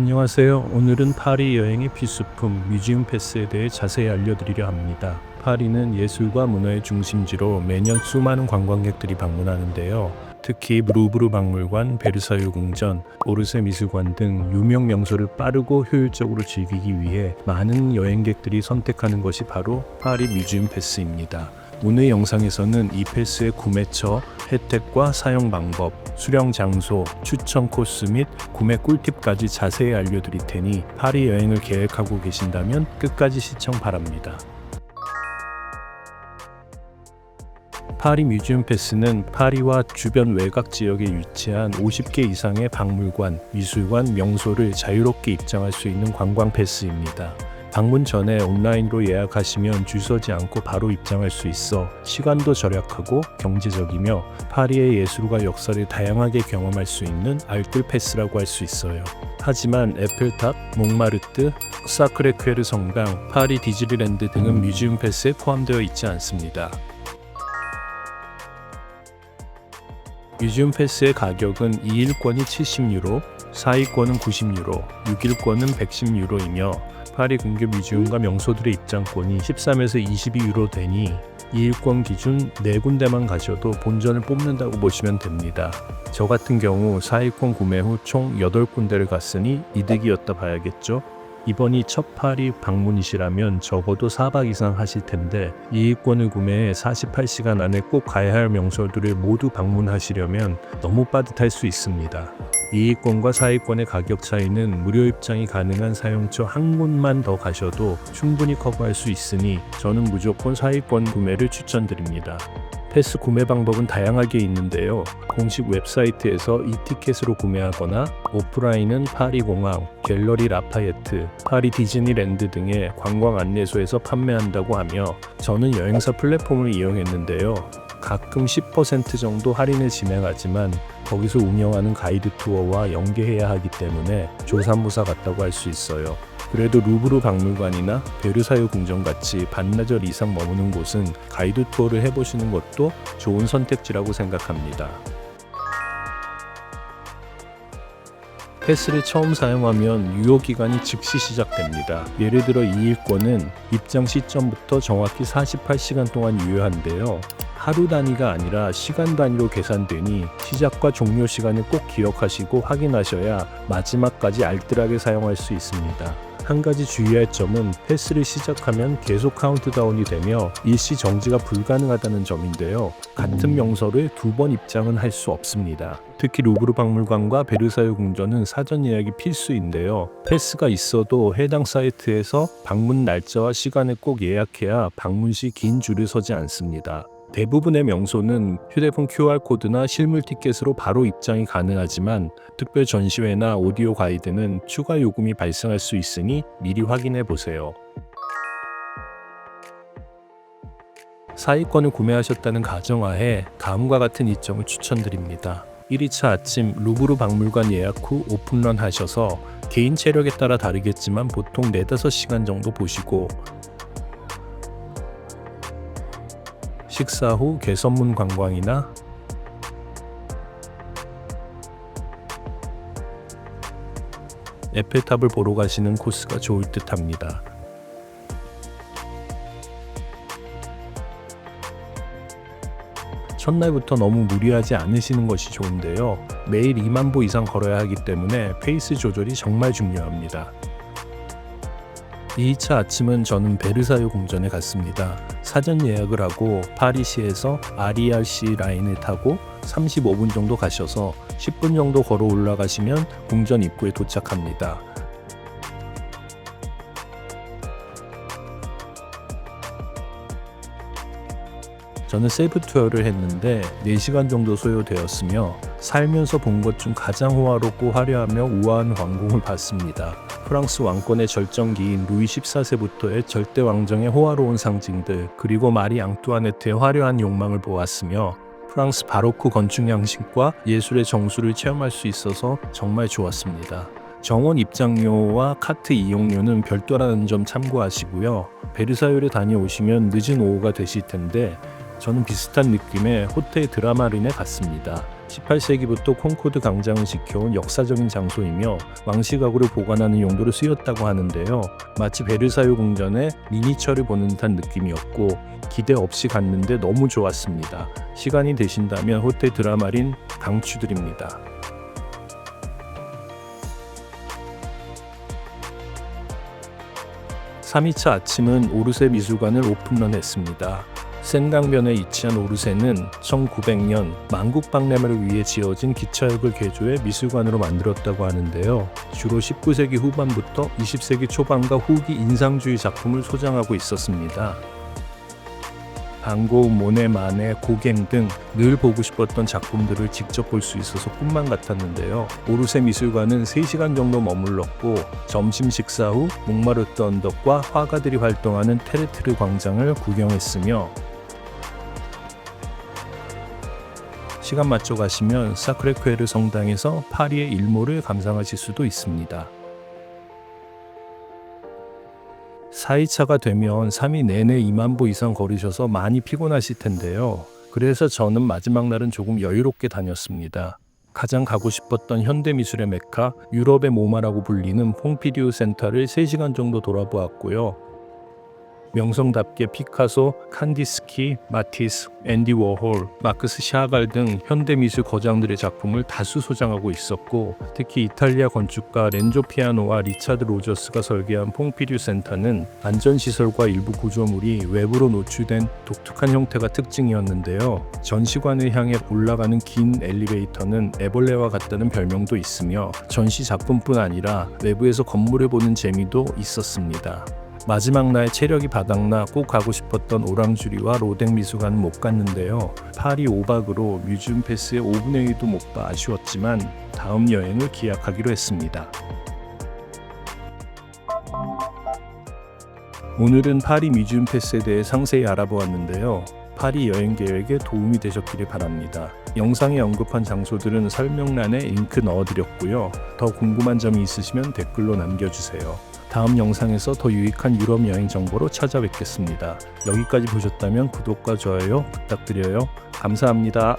안녕하세요. 오늘은 파리 여행의 필수품 뮤지엄 패스에 대해 자세히 알려드리려 합니다. 파리는 예술과 문화의 중심지로 매년 수많은 관광객들이 방문하는데요. 특히 루브르 박물관, 베르사유 궁전, 오르세 미술관 등 유명 명소를 빠르고 효율적으로 즐기기 위해 많은 여행객들이 선택하는 것이 바로 파리 뮤지엄 패스입니다. 오늘 영상에서는 이 패스의 구매처, 혜택과 사용 방법, 수령 장소, 추천 코스 및 구매 꿀팁까지 자세히 알려드릴 테니 파리 여행을 계획하고 계신다면 끝까지 시청 바랍니다. 파리 뮤지엄 패스는 파리와 주변 외곽 지역에 위치한 50개 이상의 박물관, 미술관, 명소를 자유롭게 입장할 수 있는 관광 패스입니다. 방문 전에 온라인으로 예약하시면 줄 서지 않고 바로 입장할 수 있어 시간도 절약하고 경제적이며 파리의 예술과 역사를 다양하게 경험할 수 있는 알뜰 패스라고 할 수 있어요. 하지만 에펠탑, 몽마르트, 사크레크에르 성당, 파리 디즈니랜드 등은 뮤지엄 패스에 포함되어 있지 않습니다. 뮤지엄 패스의 가격은 2일권이 70유로, 4일권은 90유로, 6일권은 110유로이며 파리 근교 뮤지엄과 명소들의 입장권이 13에서 22유로 되니 2일권 기준 4군데만 가셔도 본전을 뽑는다고 보시면 됩니다. 저 같은 경우 4일권 구매 후 총 8군데를 갔으니 이득이었다 봐야겠죠. 이번이 첫 파리 방문이시라면 적어도 4박 이상 하실 텐데 2일권을 구매해 48시간 안에 꼭 가야 할 명소들을 모두 방문하시려면 너무 빠듯할 수 있습니다. 2일권과 4일권의 가격 차이는 무료 입장이 가능한 사용처 한 곳만 더 가셔도 충분히 커버할 수 있으니 저는 무조건 4일권 구매를 추천드립니다. 패스 구매 방법은 다양하게 있는데요. 공식 웹사이트에서 이티켓으로 구매하거나 오프라인은 파리공항, 갤러리 라파예트, 파리 디즈니랜드 등의 관광 안내소에서 판매한다고 하며 저는 여행사 플랫폼을 이용했는데요. 가끔 10% 정도 할인을 진행하지만 거기서 운영하는 가이드 투어와 연계해야 하기 때문에 조삼모사 같다고 할 수 있어요. 그래도 루브르 박물관이나 베르사유 궁전같이 반나절 이상 머무는 곳은 가이드 투어를 해보시는 것도 좋은 선택지라고 생각합니다. 패스를 처음 사용하면 유효기간이 즉시 시작됩니다. 예를 들어 2일권은 입장 시점부터 정확히 48시간 동안 유효한데요. 하루 단위가 아니라 시간 단위로 계산되니 시작과 종료 시간을 꼭 기억하시고 확인하셔야 마지막까지 알뜰하게 사용할 수 있습니다. 한 가지 주의할 점은 패스를 시작하면 계속 카운트다운이 되며 일시 정지가 불가능하다는 점인데요. 같은 명소를 2번 입장은 할 수 없습니다. 특히 루브르 박물관과 베르사유 궁전은 사전 예약이 필수인데요. 패스가 있어도 해당 사이트에서 방문 날짜와 시간을 꼭 예약해야 방문 시 긴 줄을 서지 않습니다. 대부분의 명소는 휴대폰 QR코드나 실물 티켓으로 바로 입장이 가능하지만 특별 전시회나 오디오 가이드는 추가 요금이 발생할 수 있으니 미리 확인해 보세요. 4일권을 구매하셨다는 가정하에 다음과 같은 일정을 추천드립니다. 1일차 아침 루브르 박물관 예약 후 오픈런 하셔서 개인 체력에 따라 다르겠지만 보통 4-5시간 정도 보시고 식사 후 개선문 관광이나 에펠탑을 보러 가시는 코스가 좋을 듯 합니다. 첫날부터 너무 무리하지 않으시는 것이 좋은데요. 매일 2만 보 이상 걸어야 하기 때문에 페이스 조절이 정말 중요합니다. 2차 아침은 저는 베르사유 궁전에 갔습니다. 사전 예약을 하고 파리시에서 RERC 라인을 타고 35분 정도 가셔서 10분 정도 걸어 올라가시면 궁전 입구에 도착합니다. 저는 셀프 투어를 했는데 4시간 정도 소요되었으며 살면서 본 것 중 가장 호화롭고 화려하며 우아한 왕궁을 봤습니다. 프랑스 왕권의 절정기인 루이 14세부터의 절대 왕정의 호화로운 상징들, 그리고 마리 앙뚜아네트의 화려한 욕망을 보았으며 프랑스 바로크 건축 양식과 예술의 정수를 체험할 수 있어서 정말 좋았습니다. 정원 입장료와 카트 이용료는 별도라는 점 참고하시고요. 베르사유를 다녀오시면 늦은 오후가 되실 텐데 저는 비슷한 느낌의 호텔 드라마린에 갔습니다. 18세기부터 콩코드 강장을 지켜온 역사적인 장소이며 왕시가구를 보관하는 용도로 쓰였다고 하는데요. 마치 베르사유 궁전의 미니처를 보는 듯한 느낌이었고 기대 없이 갔는데 너무 좋았습니다. 시간이 되신다면 호텔 드라마린 강추드립니다. 3일차 아침은 오르세 미술관을 오픈런했습니다. 센강변에 위치한 오르세는 1900년 만국 박람회를 위해 지어진 기차역을 개조해 미술관으로 만들었다고 하는데요. 주로 19세기 후반부터 20세기 초반과 후기 인상주의 작품을 소장하고 있었습니다. 반 고흐, 모네, 마네, 고갱 등 늘 보고 싶었던 작품들을 직접 볼 수 있어서 꿈만 같았는데요. 오르세 미술관은 3시간 정도 머물렀고 점심 식사 후 몽마르트 언덕과 화가들이 활동하는 테르트르 광장을 구경했으며 시간 맞춰 가시면 사크레코에르 성당에서 파리의 일몰을 감상하실 수도 있습니다. 4일차가 되면 3일 내내 2만 보 이상 걸으셔서 많이 피곤하실 텐데요. 그래서 저는 마지막 날은 조금 여유롭게 다녔습니다. 가장 가고 싶었던 현대미술의 메카, 유럽의 모마라고 불리는 퐁피듀 센터를 3시간 정도 돌아보았고요. 명성답게 피카소, 칸디스키, 마티스, 앤디 워홀, 마크스 샤갈 등 현대미술 거장들의 작품을 다수 소장하고 있었고 특히 이탈리아 건축가 렌조 피아노와 리차드 로저스가 설계한 퐁피듀 센터는 안전시설과 일부 구조물이 외부로 노출된 독특한 형태가 특징이었는데요. 전시관을 향해 올라가는 긴 엘리베이터는 애벌레와 같다는 별명도 있으며 전시 작품뿐 아니라 외부에서 건물을 보는 재미도 있었습니다. 마지막 날 체력이 바닥나 꼭 가고 싶었던 오랑주리와 로댕 미술관은 못 갔는데요. 파리 5박으로 뮤지엄 패스의 5분의 1도 못 봐 아쉬웠지만 다음 여행을 기약하기로 했습니다. 오늘은 파리 뮤지엄 패스에 대해 상세히 알아보았는데요. 파리 여행 계획에 도움이 되셨기를 바랍니다. 영상에 언급한 장소들은 설명란에 링크 넣어드렸고요. 더 궁금한 점이 있으시면 댓글로 남겨주세요. 다음 영상에서 더 유익한 유럽 여행 정보로 찾아뵙겠습니다. 여기까지 보셨다면 구독과 좋아요 부탁드려요. 감사합니다.